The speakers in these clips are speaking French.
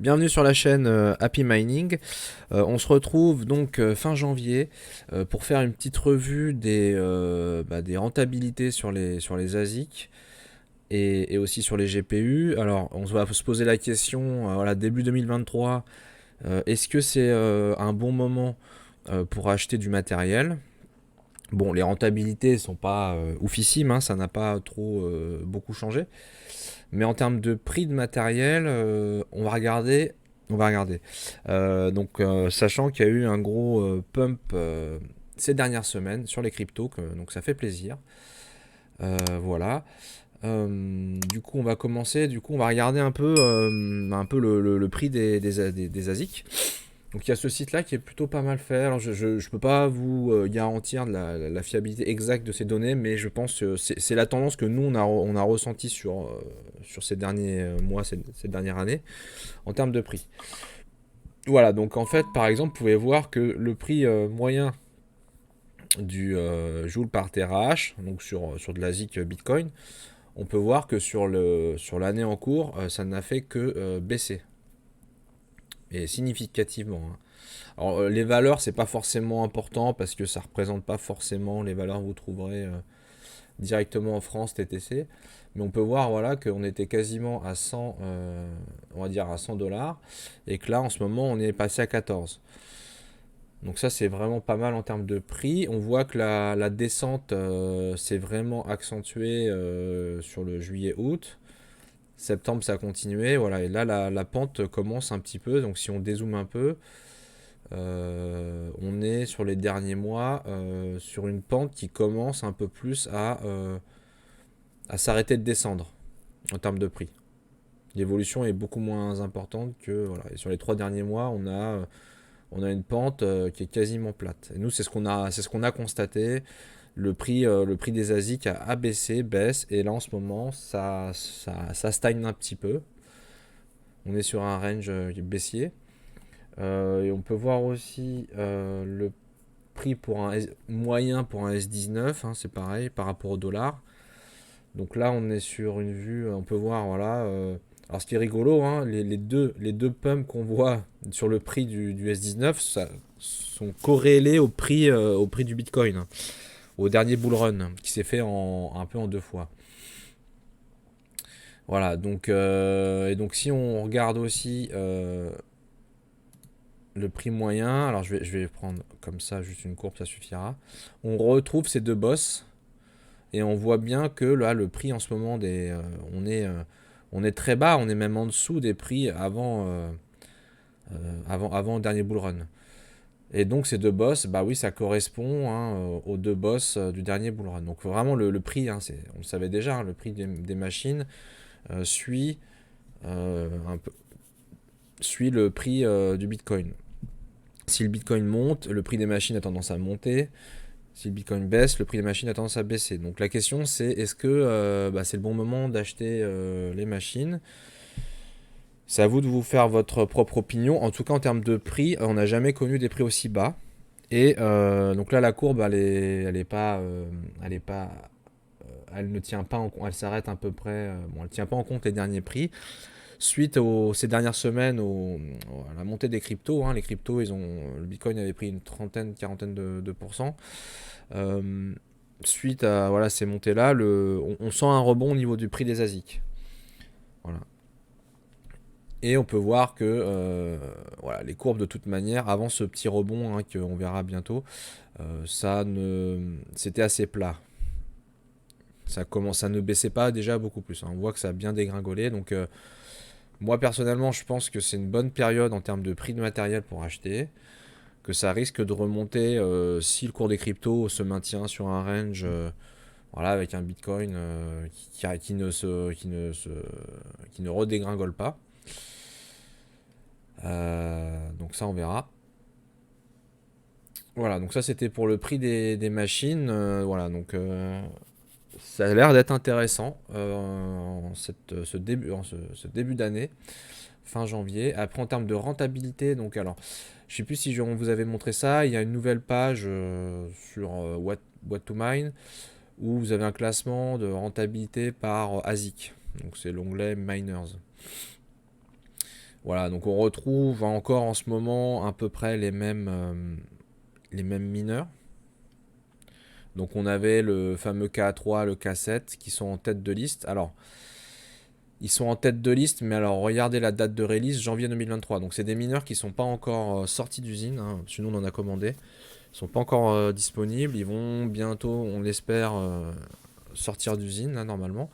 Bienvenue sur la chaîne Happy Mining. On se retrouve donc fin janvier pour faire une petite revue des rentabilités sur les ASIC et aussi sur les GPU. Alors on va se poser la question, voilà, début 2023, est-ce que c'est un bon moment pour acheter du matériel? Bon, les rentabilités sont pas oufissimes, hein, ça n'a pas trop beaucoup changé. Mais en termes de prix de matériel, on va regarder. Sachant qu'il y a eu un gros pump ces dernières semaines sur les cryptos, donc ça fait plaisir. Voilà. Du coup, on va commencer. Du coup, on va regarder un peu le prix des ASIC. Donc il y a ce site là qui est plutôt pas mal fait. Alors je peux pas vous garantir de la fiabilité exacte de ces données, mais je pense que c'est la tendance que nous on a ressenti sur ces derniers mois, cette dernière année, en termes de prix. Voilà, donc en fait par exemple vous pouvez voir que le prix moyen du joule par terahash, donc sur de la ZIC Bitcoin, on peut voir que sur l'année en cours, ça n'a fait que baisser. Et significativement, hein. Alors, les valeurs, c'est pas forcément important parce que ça représente pas forcément les valeurs que vous trouverez directement en France TTC. Mais on peut voir, voilà, qu'on était quasiment à 100, on va dire à 100 dollars, et que là, en ce moment, on est passé à 14. Donc ça, c'est vraiment pas mal en termes de prix. On voit que la descente s'est vraiment accentuée sur le juillet-août. Septembre, ça a continué, voilà. Et là, la pente commence un petit peu. Donc si on dézoome un peu, on est sur les derniers mois sur une pente qui commence un peu plus à s'arrêter de descendre en termes de prix. L'évolution est beaucoup moins importante que voilà. Et sur les 3 derniers mois, on a une pente qui est quasiment plate. Et nous, c'est ce qu'on a constaté. Le prix des ASIC a baissé, baisse, et là en ce moment, ça stagne un petit peu. On est sur un range baissier. Et on peut voir aussi le prix pour moyen pour un S19, hein, c'est pareil par rapport au dollar. Donc là, on est sur une vue, on peut voir, voilà. Alors ce qui est rigolo, hein, les deux pumps qu'on voit sur le prix du S19 sont corrélés au prix du Bitcoin, hein, au dernier bull run, qui s'est fait un peu en deux fois. Voilà, donc si on regarde aussi le prix moyen, alors je vais prendre comme ça juste une courbe, ça suffira. On retrouve ces deux bosses et on voit bien que là le prix en ce moment on est très bas, on est même en dessous des prix avant le dernier bull run. Et donc ces deux bosses, bah oui, ça correspond, hein, aux deux bosses du dernier bull run. Donc vraiment le prix, hein, on le savait déjà, hein, le prix des machines suit un peu suit le prix du Bitcoin. Si le Bitcoin monte, le prix des machines a tendance à monter. Si le Bitcoin baisse, le prix des machines a tendance à baisser. Donc la question c'est, est-ce que c'est le bon moment d'acheter les machines? C'est à vous de vous faire votre propre opinion. En tout cas en termes de prix, on n'a jamais connu des prix aussi bas. Et donc là la courbe elle ne tient pas en compte, elle s'arrête à peu près. Bon, elle tient pas en compte les derniers prix. Suite ces dernières semaines à la montée des cryptos, hein, les cryptos, le Bitcoin avait pris une trentaine, quarantaine de pourcents. Euh, Suite à voilà, ces montées-là, on sent un rebond au niveau du prix des ASIC. Voilà. Et on peut voir que voilà, les courbes de toute manière, avant ce petit rebond, hein, qu'on verra bientôt, c'était assez plat. Ça ne baissait pas déjà beaucoup plus, hein. On voit que ça a bien dégringolé. Donc moi personnellement, je pense que c'est une bonne période en termes de prix de matériel pour acheter, que ça risque de remonter si le cours des cryptos se maintient sur un range, voilà, avec un Bitcoin qui ne redégringole pas. Donc ça, on verra. Voilà, donc ça c'était pour le prix des machines. Voilà, donc ça a l'air d'être intéressant ce début d'année, fin janvier. Après, en termes de rentabilité, donc alors, je sais plus si on vous avait montré ça. Il y a une nouvelle page sur What to Mine où vous avez un classement de rentabilité par ASIC. Donc c'est l'onglet Miners. Voilà, donc on retrouve encore en ce moment à peu près les mêmes mineurs. Donc on avait le fameux K3, le K7 qui sont en tête de liste. Alors, ils sont en tête de liste, mais alors regardez la date de release, janvier 2023. Donc c'est des mineurs qui sont pas encore sortis d'usine, hein, sinon on en a commandé. Ils sont pas encore disponibles. Ils vont bientôt, on l'espère, sortir d'usine là normalement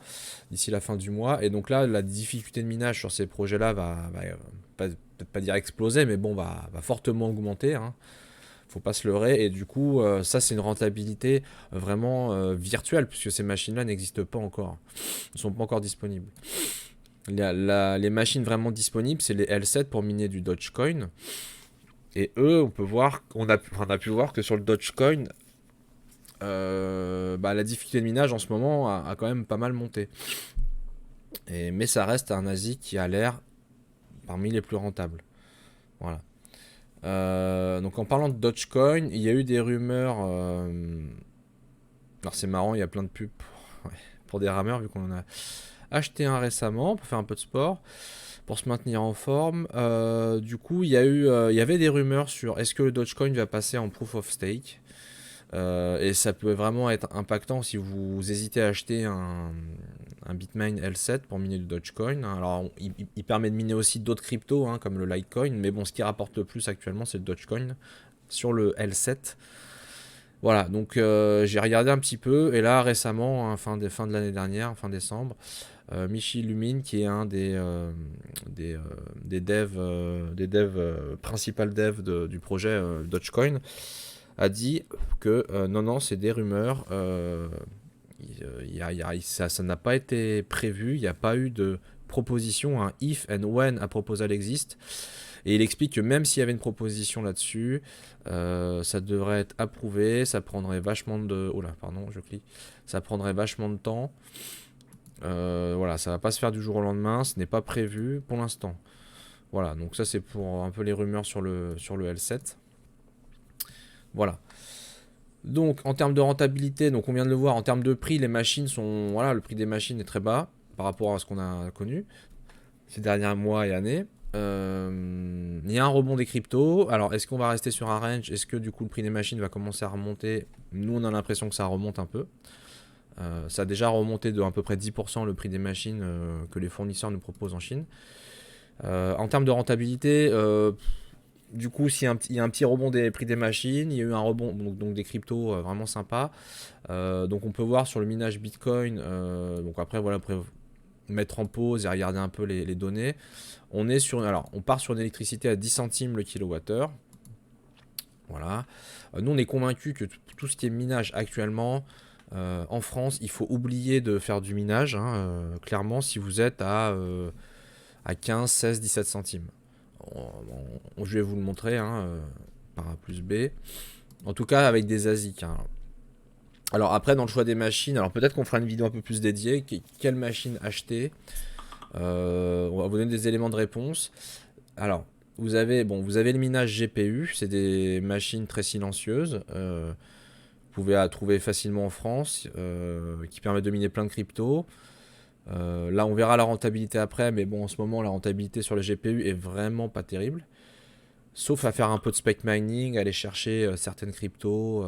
d'ici la fin du mois. Et donc là, la difficulté de minage sur ces projets-là va peut-être pas dire exploser, mais bon, va fortement augmenter, hein. Faut pas se leurrer. Et du coup, ça c'est une rentabilité vraiment virtuelle, puisque ces machines-là n'existent pas encore, ne sont pas encore disponibles. Les machines vraiment disponibles, c'est les L7 pour miner du Dogecoin. Et eux, on a pu voir que sur le Dogecoin, la difficulté de minage en ce moment a quand même pas mal monté. Mais ça reste un ASIC qui a l'air parmi les plus rentables. Voilà. Donc en parlant de Dogecoin, il y a eu des rumeurs. Alors c'est marrant, il y a plein de pubs pour des rameurs vu qu'on en a acheté un récemment pour faire un peu de sport, pour se maintenir en forme. Du coup, il y avait des rumeurs sur est-ce que le Dogecoin va passer en proof of stake. Et ça peut vraiment être impactant si vous hésitez à acheter un Bitmain L7 pour miner du Dogecoin. Alors, il permet de miner aussi d'autres cryptos, hein, comme le Litecoin, mais bon, ce qui rapporte le plus actuellement, c'est le Dogecoin sur le L7. Voilà, donc j'ai regardé un petit peu, et là récemment, hein, fin de l'année dernière, fin décembre, Michi Lumin, qui est un des devs, principal dev du projet Dogecoin, a dit que non, non, c'est des rumeurs. Ça n'a pas été prévu, il n'y a pas eu de proposition, un if and when a proposal existe. Et il explique que même s'il y avait une proposition là-dessus, ça devrait être approuvé, ça prendrait vachement de... Oh là, pardon, je clique. Ça prendrait vachement de temps. Voilà, ça va pas se faire du jour au lendemain, ce n'est pas prévu pour l'instant. Voilà, donc ça c'est pour un peu les rumeurs sur le L7. Voilà. Donc en termes de rentabilité, donc on vient de le voir, en termes de prix, les machines sont... Voilà, le prix des machines est très bas par rapport à ce qu'on a connu ces derniers mois et années. Il y a un rebond des cryptos. Alors est-ce qu'on va rester sur un range? Est-ce que du coup le prix des machines va commencer à remonter? Nous on a l'impression que ça remonte un peu. Ça a déjà remonté de à peu près 10% le prix des machines que les fournisseurs nous proposent en Chine. En termes de rentabilité, du coup, il y a un petit rebond des prix des machines, il y a eu un rebond donc des cryptos vraiment sympa. Donc on peut voir sur le minage Bitcoin, donc après voilà, après mettre en pause et regarder un peu les données. Alors on part sur une électricité à 10 centimes le kilowattheure. Voilà. Nous on est convaincus que tout ce qui est minage actuellement en France, il faut oublier de faire du minage, hein, clairement si vous êtes à 15, 16, 17 centimes. Je vais vous le montrer, hein, par A plus B. En tout cas, avec des ASIC, hein. Alors après, dans le choix des machines, alors peut-être qu'on fera une vidéo un peu plus dédiée. Quelle machine acheter? On va vous donner des éléments de réponse. Alors, vous avez le minage GPU, c'est des machines très silencieuses. Vous pouvez la trouver facilement en France, qui permet de miner plein de cryptos. Là, on verra la rentabilité après, mais bon, en ce moment, la rentabilité sur le GPU est vraiment pas terrible. Sauf à faire un peu de spec mining, aller chercher certaines cryptos,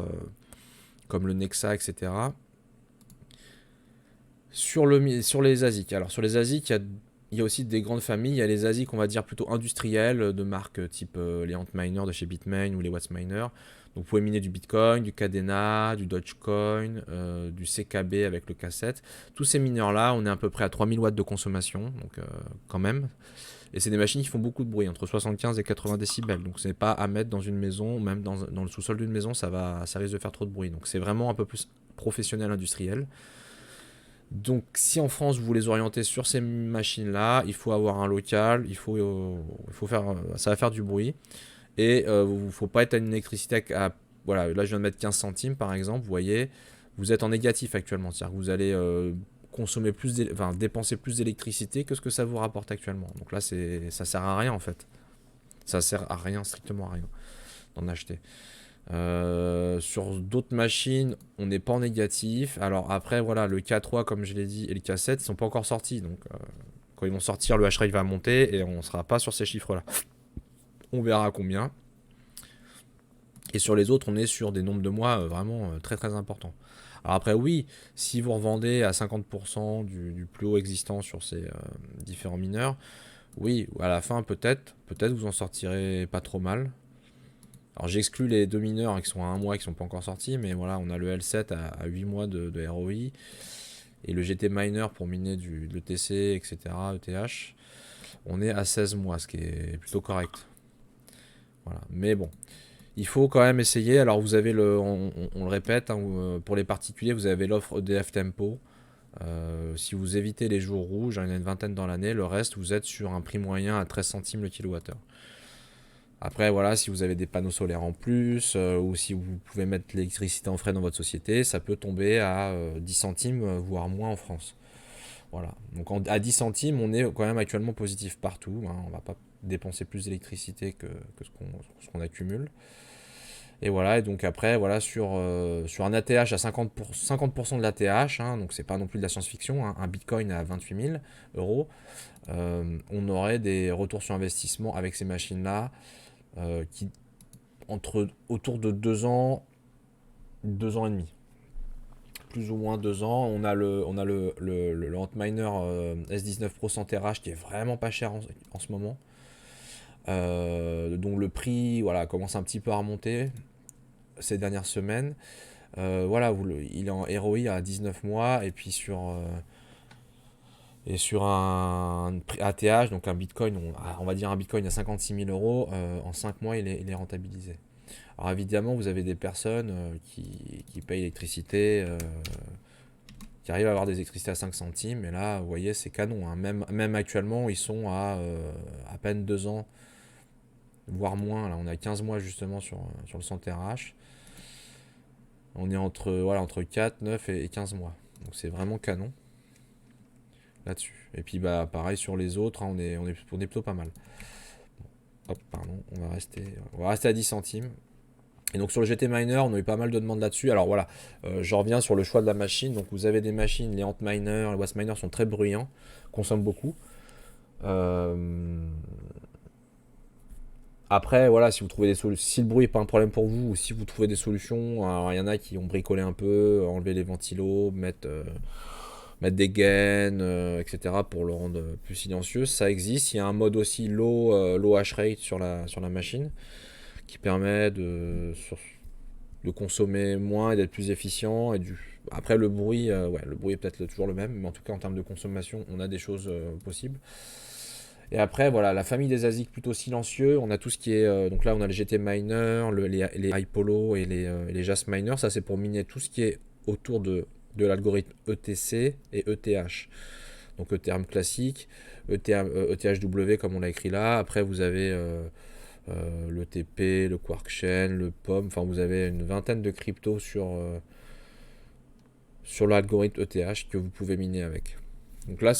comme le Nexa, etc. Sur les ASIC. Alors, sur les ASIC, il y a aussi des grandes familles. Il y a les ASIC, on va dire, plutôt industriels, de marques type les Antminer de chez Bitmain ou les Watsminer. Donc, vous pouvez miner du Bitcoin, du Kadena, du Dogecoin, du CKB avec le K7. Tous ces mineurs-là, on est à peu près à 3000 watts de consommation, donc quand même. Et c'est des machines qui font beaucoup de bruit, entre 75 et 80 décibels. Donc ce n'est pas à mettre dans une maison, même dans le sous-sol d'une maison, ça risque de faire trop de bruit. Donc c'est vraiment un peu plus professionnel, industriel. Donc si en France vous voulez orienter sur ces machines-là, il faut avoir un local, ça va faire du bruit. Et il ne faut pas être à une électricité voilà, là je viens de mettre 15 centimes par exemple, vous voyez, vous êtes en négatif actuellement. C'est-à-dire que vous allez dépenser plus d'électricité que ce que ça vous rapporte actuellement. Donc là, ça sert à rien en fait. Ça sert à rien, strictement à rien, d'en acheter. Sur d'autres machines, on n'est pas en négatif. Alors après, voilà, le K3, comme je l'ai dit, et le K7, ils sont pas encore sortis. Donc Quand ils vont sortir, le hash rate va monter et on sera pas sur ces chiffres-là. On verra combien. Et sur les autres, on est sur des nombres de mois vraiment très très importants. Alors après, oui, si vous revendez à 50% du plus haut existant sur ces différents mineurs, oui, à la fin, peut-être vous en sortirez pas trop mal. Alors j'exclus les deux mineurs qui sont à 1 mois, qui sont pas encore sortis, mais voilà, on a le L7 à 8 mois de ROI, et le GT Miner pour miner le TC, etc., ETH, on est à 16 mois, ce qui est plutôt correct. Voilà. Mais bon, il faut quand même essayer. Alors vous avez on le répète, hein, pour les particuliers, vous avez l'offre EDF Tempo. Si vous évitez les jours rouges, il y en a une vingtaine dans l'année, le reste, vous êtes sur un prix moyen à 13 centimes le kilowattheure. Après, voilà, si vous avez des panneaux solaires en plus, ou si vous pouvez mettre l'électricité en frais dans votre société, ça peut tomber à 10 centimes, voire moins en France. Voilà. Donc à 10 centimes, on est quand même actuellement positif partout, hein. On ne va pas dépenser plus d'électricité que ce qu'on accumule. Et voilà, et donc après, voilà, sur un ATH à 50% de l'ATH, hein, donc c'est pas non plus de la science-fiction, hein, un bitcoin à 28 000 euros, on aurait des retours sur investissement avec ces machines-là qui autour de 2 ans, 2 ans et demi. Plus ou moins 2 ans. On a le Antminer S19 Pro 100 TH qui est vraiment pas cher en ce moment. Donc le prix voilà, commence un petit peu à remonter ces dernières semaines. Voilà, il est en ROI à 19 mois et puis sur un ATH, donc un bitcoin, on va dire un bitcoin à 56 000 euros, en 5 mois il est rentabilisé. Alors évidemment, vous avez des personnes qui payent l'électricité, qui arrivent à avoir des électricités à 5 centimes, et là, vous voyez, c'est canon, hein. Même actuellement, ils sont à peine 2 ans, voire moins. Là, on a 15 mois justement sur le 100 TH. On est entre 4, 9 et 15 mois. Donc c'est vraiment canon là-dessus. Et puis bah pareil sur les autres, hein, on est plutôt pas mal. Hop, pardon, on va rester à 10 centimes. Et donc sur le GT Miner, on a eu pas mal de demandes là-dessus. Alors voilà, je reviens sur le choix de la machine. Donc vous avez des machines, les Antminer, les Wastminer sont très bruyants, consomment beaucoup. Après, voilà, si vous trouvez des solutions, si le bruit n'est pas un problème pour vous, ou si vous trouvez des solutions, alors il y en a qui ont bricolé un peu, enlevé les ventilos, mettre des gaines, etc. pour le rendre plus silencieux. Ça existe. Il y a un mode aussi low hash rate sur la machine qui permet de consommer moins et d'être plus efficient. Après, le bruit est peut-être toujours le même, mais en tout cas, en termes de consommation, on a des choses possibles. Et après, voilà, la famille des ASIC plutôt silencieux. On a tout ce qui est. Donc là, on a le GT Miner, les iPolo et les Jas Miner. Ça, c'est pour miner tout ce qui est autour de l'algorithme ETC et ETH. Donc Ethereum classique, ETHW comme on l'a écrit là. Après, vous avez le TP, le Quark Chain, le POM. Enfin, vous avez une vingtaine de cryptos sur l'algorithme ETH que vous pouvez miner avec. Donc là,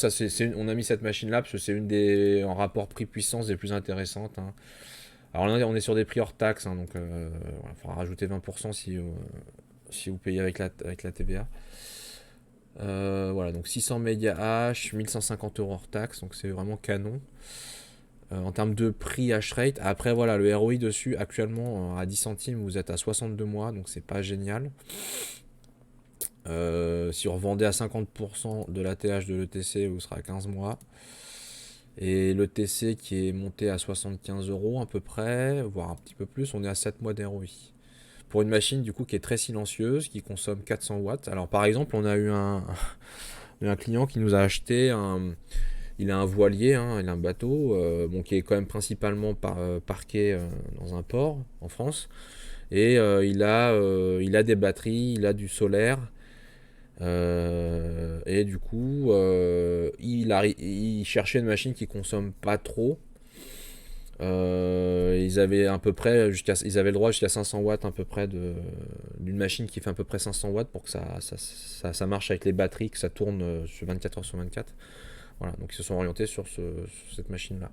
on a mis cette machine-là parce que c'est une des, en rapport prix-puissance, des plus intéressantes, hein. Alors là, on est sur des prix hors taxe, hein, donc il faudra rajouter 20% si vous payez avec la TVA. Voilà, donc 600 mégas H, 1150 euros hors taxe, donc c'est vraiment canon. En termes de prix hash rate, après voilà, le ROI dessus, actuellement à 10 centimes, vous êtes à 62 mois, donc c'est pas génial. Si on revendait à 50% de l'ATH de l'ETC, vous serez à 15 mois. Et l'ETC qui est monté à 75 euros à peu près, voire un petit peu plus, on est à 7 mois d'ROI. Pour une machine du coup qui est très silencieuse, qui consomme 400 watts. Alors par exemple, on a eu un client qui nous a acheté il a un voilier, hein, il a un bateau, qui est quand même principalement parqué dans un port en France. Et il a des batteries, il a du solaire. Et du coup, il cherchait une machine qui consomme pas trop. Ils avaient le droit jusqu'à 500 watts à peu près d'une machine qui fait à peu près 500 watts pour que ça marche avec les batteries, que ça tourne sur 24 heures sur 24. Voilà, donc ils se sont orientés sur cette machine-là.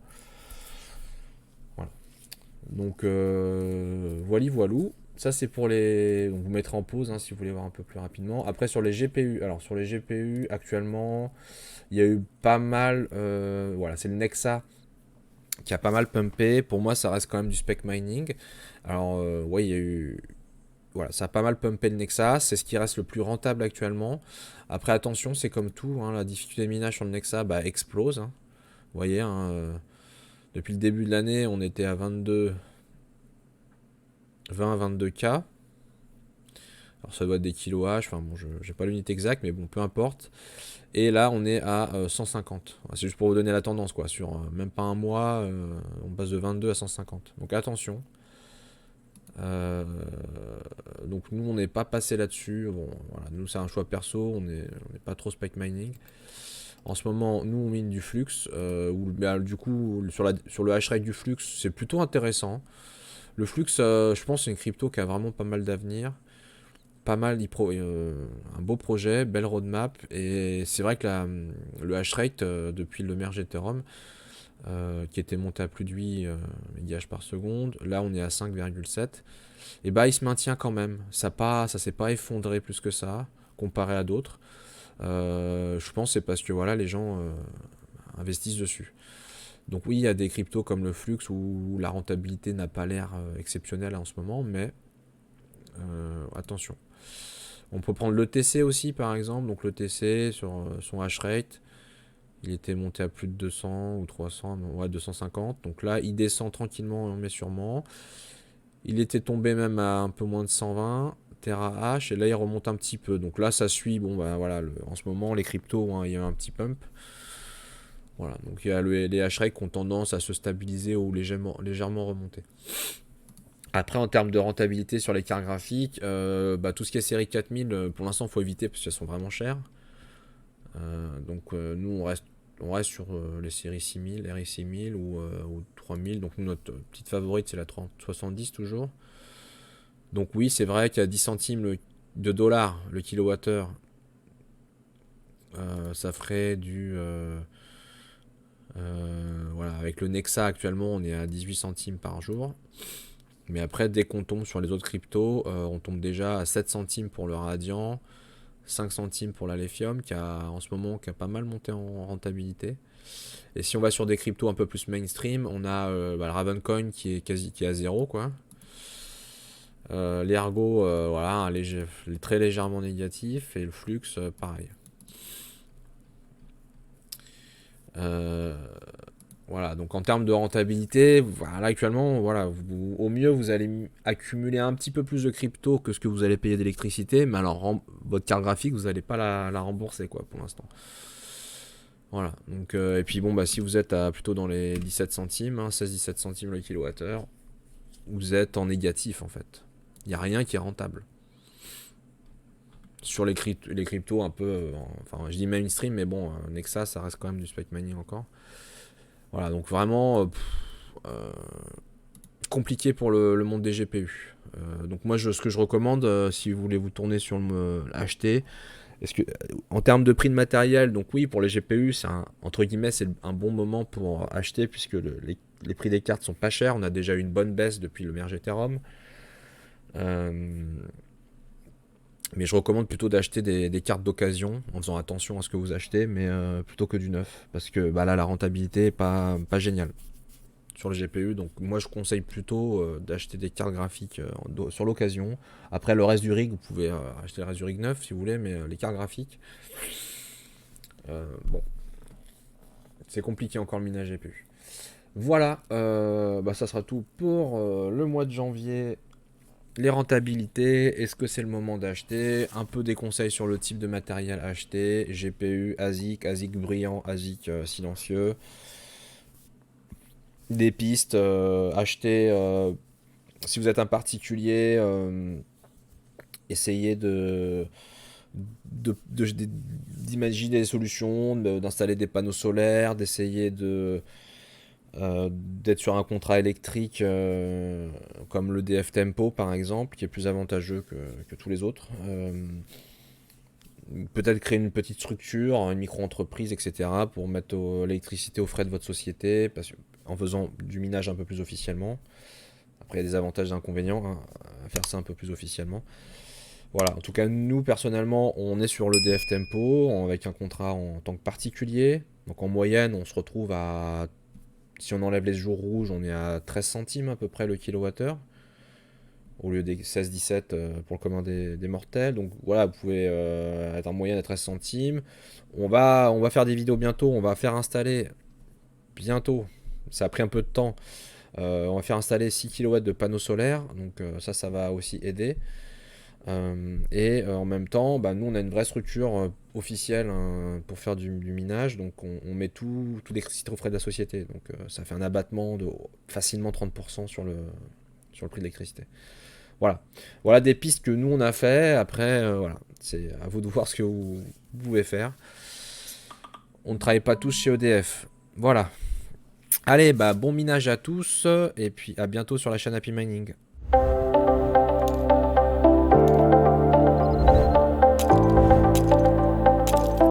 Voilà. Donc, voilou. Ça, c'est pour les. Donc, vous mettrez en pause si vous voulez voir un peu plus rapidement. Après, sur les GPU. Alors, sur les GPU, actuellement, il y a eu pas mal. Voilà, c'est le Nexa qui a pas mal pumpé. Pour moi, ça reste quand même du spec mining. Alors, ouais, il y a eu. Voilà, ça a pas mal pumpé le Nexa. C'est ce qui reste le plus rentable actuellement. Après, attention, c'est comme tout. La difficulté de minage sur le Nexa explose. Vous voyez, depuis le début de l'année, on était à 20-22K. Alors ça doit être des kilowatts, enfin bon, je n'ai pas l'unité exacte, mais bon, peu importe. Et là, on est à 150. C'est juste pour vous donner la tendance, quoi. Sur même pas un mois, on passe de 22 à 150. Donc attention. Donc nous, on n'est pas passé là-dessus. Bon, voilà, nous, c'est un choix perso. On n'est pas trop spec mining. En ce moment, nous, on mine du flux. Du coup, sur le hash rate du flux, c'est plutôt intéressant. Le flux, je pense, c'est une crypto qui a vraiment pas mal d'avenir. Pas mal, un beau projet, belle roadmap. Et c'est vrai que le hash rate, depuis le merge Ethereum, qui était monté à plus de 8 mégahash par seconde, là on est à 5,7. Et il se maintient quand même. Ça s'est pas effondré plus que ça, comparé à d'autres. Je pense que c'est parce que voilà, les gens investissent dessus. Donc oui, il y a des cryptos comme le Flux où la rentabilité n'a pas l'air exceptionnelle en ce moment, mais attention. On peut prendre l'ETC aussi par exemple. Donc l'ETC sur son hash rate, il était monté à plus de 200 ou 300, ouais 250. Donc là, il descend tranquillement mais sûrement. Il était tombé même à un peu moins de 120 TH et là il remonte un petit peu. Donc là, ça suit. Bon voilà, en ce moment les cryptos, il y a un petit pump. Voilà, donc il y a les hash rates qui ont tendance à se stabiliser ou légèrement remonter. Après, en termes de rentabilité sur les cartes graphiques, tout ce qui est série 4000, pour l'instant, il faut éviter parce qu'elles sont vraiment chères. Nous, on reste sur les séries 6000, RI 6000 ou 3000. Donc, nous, notre petite favorite, c'est la 3070 toujours. Donc, oui, c'est vrai qu'il y a 10 centimes de dollars le kilowattheure. Ça ferait voilà, avec le Nexa actuellement, on est à 18 centimes par jour. Mais après, dès qu'on tombe sur les autres cryptos, on tombe déjà à 7 centimes pour le Radiant, 5 centimes pour la Lithium, en ce moment qui a pas mal monté en rentabilité. Et si on va sur des cryptos un peu plus mainstream, on a le Ravencoin qui est à zéro, quoi. L'Ergo, voilà, très légèrement négatif, et le Flux, pareil. Voilà, donc en termes de rentabilité, voilà, actuellement, voilà, au mieux, vous allez accumuler un petit peu plus de crypto que ce que vous allez payer d'électricité, mais alors votre carte graphique, vous n'allez pas la rembourser, quoi, pour l'instant. Voilà, donc, et puis bon, si vous êtes plutôt dans les 17 centimes, 16-17 centimes le kilowattheure, vous êtes en négatif, en fait. Il n'y a rien qui est rentable. Sur les cryptos un peu, enfin, je dis mainstream, mais bon, Nexa, ça reste quand même du spec mining encore. Voilà, donc vraiment compliqué pour le monde des GPU. Donc moi, ce que je recommande, si vous voulez vous tourner sur acheter, en termes de prix de matériel, donc oui, pour les GPU, entre guillemets, c'est un bon moment pour acheter puisque les prix des cartes sont pas chers. On a déjà eu une bonne baisse depuis le merge Ethereum. Mais je recommande plutôt d'acheter des cartes d'occasion en faisant attention à ce que vous achetez, mais plutôt que du neuf. Parce que là, la rentabilité est pas géniale sur les GPU. Donc moi, je conseille plutôt d'acheter des cartes graphiques sur l'occasion. Après, le reste du rig, vous pouvez acheter le reste du rig neuf si vous voulez, mais les cartes graphiques, bon, c'est compliqué encore le minage GPU. Voilà, ça sera tout pour le mois de janvier. Les rentabilités, est-ce que c'est le moment d'acheter? Un peu des conseils sur le type de matériel à acheter. GPU, ASIC brillant, ASIC silencieux. Des pistes, acheter, si vous êtes un particulier, essayez d'imaginer des solutions, d'installer des panneaux solaires, d'essayer d'être sur un contrat électrique comme le DF Tempo par exemple, qui est plus avantageux que tous les autres. Peut-être créer une petite structure, une micro-entreprise, etc. pour mettre l'électricité aux frais de votre société en faisant du minage un peu plus officiellement. Après, il y a des avantages et des inconvénients hein, à faire ça un peu plus officiellement. Voilà, en tout cas, nous, personnellement, on est sur l'EDF Tempo, avec un contrat en tant que particulier. Donc en moyenne, on se retrouve à... Si on enlève les jours rouges, on est à 13 centimes à peu près le kilowattheure, au lieu des 16-17 pour le commun des mortels. Donc voilà, vous pouvez être en moyenne à 13 centimes. On va faire des vidéos bientôt, on va faire installer bientôt, ça a pris un peu de temps, on va faire installer 6 kW de panneaux solaires, donc ça va aussi aider. En même temps, bah, nous on a une vraie structure officielle hein, pour faire du minage, donc on met tout l'électricité aux frais de la société, donc ça fait un abattement de facilement 30% sur le prix de l'électricité. Voilà des pistes que nous on a fait. Après, voilà, c'est à vous de voir ce que vous pouvez faire. On ne travaille pas tous chez EDF. Voilà. Allez, bah bon minage à tous et puis à bientôt sur la chaîne Happy Mining.